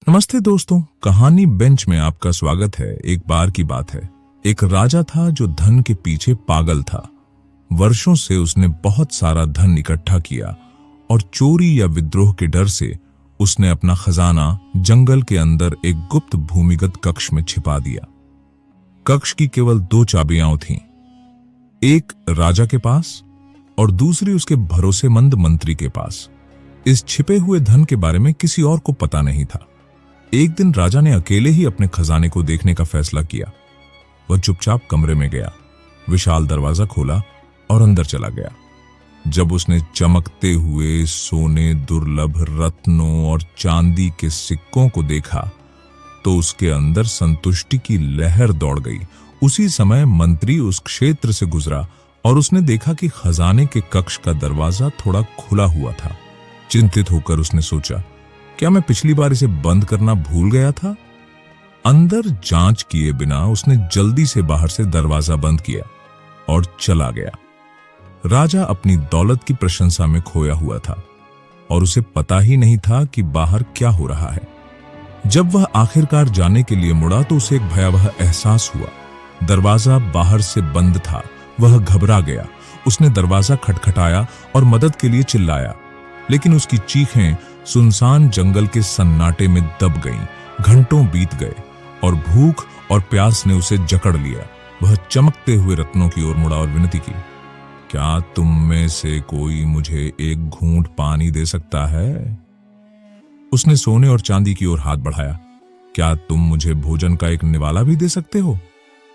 नमस्ते दोस्तों, कहानी बेंच में आपका स्वागत है। एक बार की बात है, एक राजा था जो धन के पीछे पागल था। वर्षों से उसने बहुत सारा धन इकट्ठा किया और चोरी या विद्रोह के डर से उसने अपना खजाना जंगल के अंदर एक गुप्त भूमिगत कक्ष में छिपा दिया। कक्ष की केवल 2 चाबियां थीं, एक राजा के पास और दूसरी उसके भरोसेमंद मंत्री के पास। इस छिपे हुए धन के बारे में किसी और को पता नहीं था। एक दिन राजा ने अकेले ही अपने खजाने को देखने का फैसला किया। वह चुपचाप कमरे में गया, विशाल दरवाजा खोला और अंदर चला गया। जब उसने चमकते हुए सोने, दुर्लभ रत्नों और चांदी के सिक्कों को देखा तो उसके अंदर संतुष्टि की लहर दौड़ गई। उसी समय मंत्री उस क्षेत्र से गुजरा और उसने देखा कि खजाने के कक्ष का दरवाजा थोड़ा खुला हुआ था। चिंतित होकर उसने सोचा, क्या मैं पिछली बार इसे बंद करना भूल गया था? अंदर जांच किए बिना उसने जल्दी से बाहर से दरवाजा बंद किया और चला गया। राजा अपनी दौलत की प्रशंसा में खोया हुआ था और उसे पता ही नहीं था कि बाहर क्या हो रहा है। जब वह आखिरकार जाने के लिए मुड़ा तो उसे एक भयावह एहसास हुआ। दरवाजा बाहर से बंद था। वह घबरा गया। उसने दरवाजा खटखटाया और मदद के लिए चिल्लाया, लेकिन उसकी चीखें सुनसान जंगल के सन्नाटे में दब गईं। घंटों बीत गए और भूख और प्यास ने उसे जकड़ लिया। वह चमकते हुए रत्नों की ओर मुड़ा और विनती की, क्या तुम में से कोई मुझे एक घूंट पानी दे सकता है? उसने सोने और चांदी की ओर हाथ बढ़ाया। क्या तुम मुझे भोजन का एक निवाला भी दे सकते हो?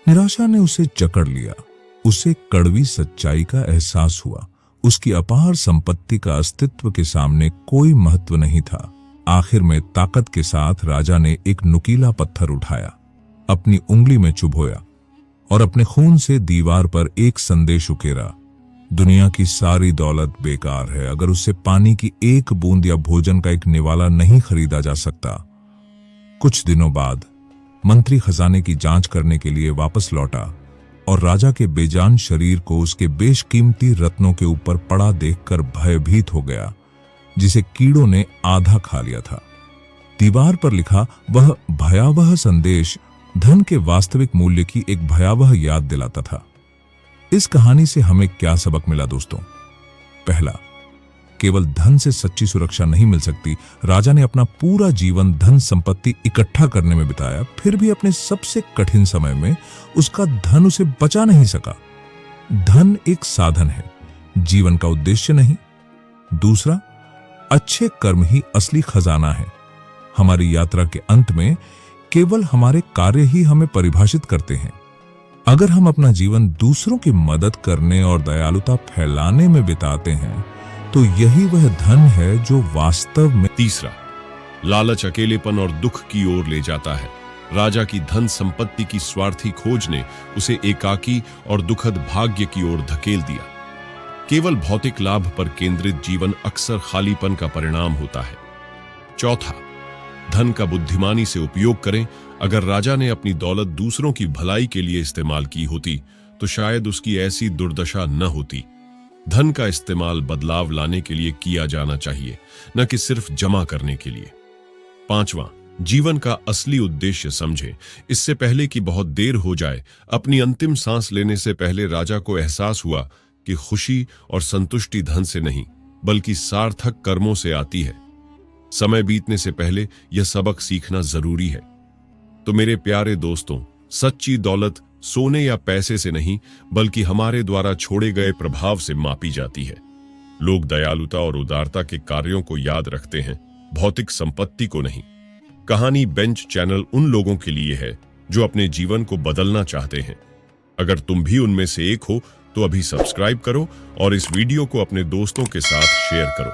निराशा ने उसे जकड़ लिया। उसे कड़वी सच्चाई का एहसास हुआ। उसकी अपार संपत्ति का अस्तित्व के सामने कोई महत्व नहीं था। आखिर में ताकत के साथ राजा ने एक नुकीला पत्थर उठाया, अपनी उंगली में चुभोया और अपने खून से दीवार पर एक संदेश उकेरा, दुनिया की सारी दौलत बेकार है अगर उससे पानी की एक बूंद या भोजन का एक निवाला नहीं खरीदा जा सकता। कुछ दिनों बाद मंत्री खजाने की जांच करने के लिए वापस लौटा और राजा के बेजान शरीर को उसके बेशकीमती रत्नों के ऊपर पड़ा देखकर भयभीत हो गया, जिसे कीड़ों ने आधा खा लिया था। दीवार पर लिखा वह भयावह संदेश धन के वास्तविक मूल्य की एक भयावह याद दिलाता था। इस कहानी से हमें क्या सबक मिला दोस्तों? पहला, केवल धन से सच्ची सुरक्षा नहीं मिल सकती। राजा ने अपना पूरा जीवन धन संपत्ति इकट्ठा करने में बिताया, फिर भी अपने सबसे कठिन समय में उसका धन उसे बचा नहीं सका। धन एक साधन है, जीवन का उद्देश्य नहीं। दूसरा, अच्छे कर्म ही असली खजाना है। हमारी यात्रा के अंत में केवल हमारे कार्य ही हमें परिभाषित करते हैं। अगर हम अपना जीवन दूसरों की मदद करने और दयालुता फैलाने में बिताते हैं तो यही वह धन है जो वास्तव में। तीसरा, लालच अकेलेपन और दुख की ओर ले जाता है। राजा की धन संपत्ति की स्वार्थी खोज ने उसे एकाकी और दुखद भाग्य की ओर धकेल दिया। केवल भौतिक लाभ पर केंद्रित जीवन अक्सर खालीपन का परिणाम होता है। चौथा, धन का बुद्धिमानी से उपयोग करें। अगर राजा ने अपनी दौलत दूसरों की भलाई के लिए इस्तेमाल की होती तो शायद उसकी ऐसी दुर्दशा न होती। धन का इस्तेमाल बदलाव लाने के लिए किया जाना चाहिए, न कि सिर्फ जमा करने के लिए। पांचवां, जीवन का असली उद्देश्य समझें। इससे पहले कि बहुत देर हो जाए, अपनी अंतिम सांस लेने से पहले राजा को एहसास हुआ कि खुशी और संतुष्टि धन से नहीं बल्कि सार्थक कर्मों से आती है। समय बीतने से पहले यह सबक सीखना जरूरी है। तो मेरे प्यारे दोस्तों, सच्ची दौलत सोने या पैसे से नहीं बल्कि हमारे द्वारा छोड़े गए प्रभाव से मापी जाती है। लोग दयालुता और उदारता के कार्यों को याद रखते हैं, भौतिक संपत्ति को नहीं। कहानी बेंच चैनल उन लोगों के लिए है जो अपने जीवन को बदलना चाहते हैं। अगर तुम भी उनमें से एक हो तो अभी सब्सक्राइब करो और इस वीडियो को अपने दोस्तों के साथ शेयर करो।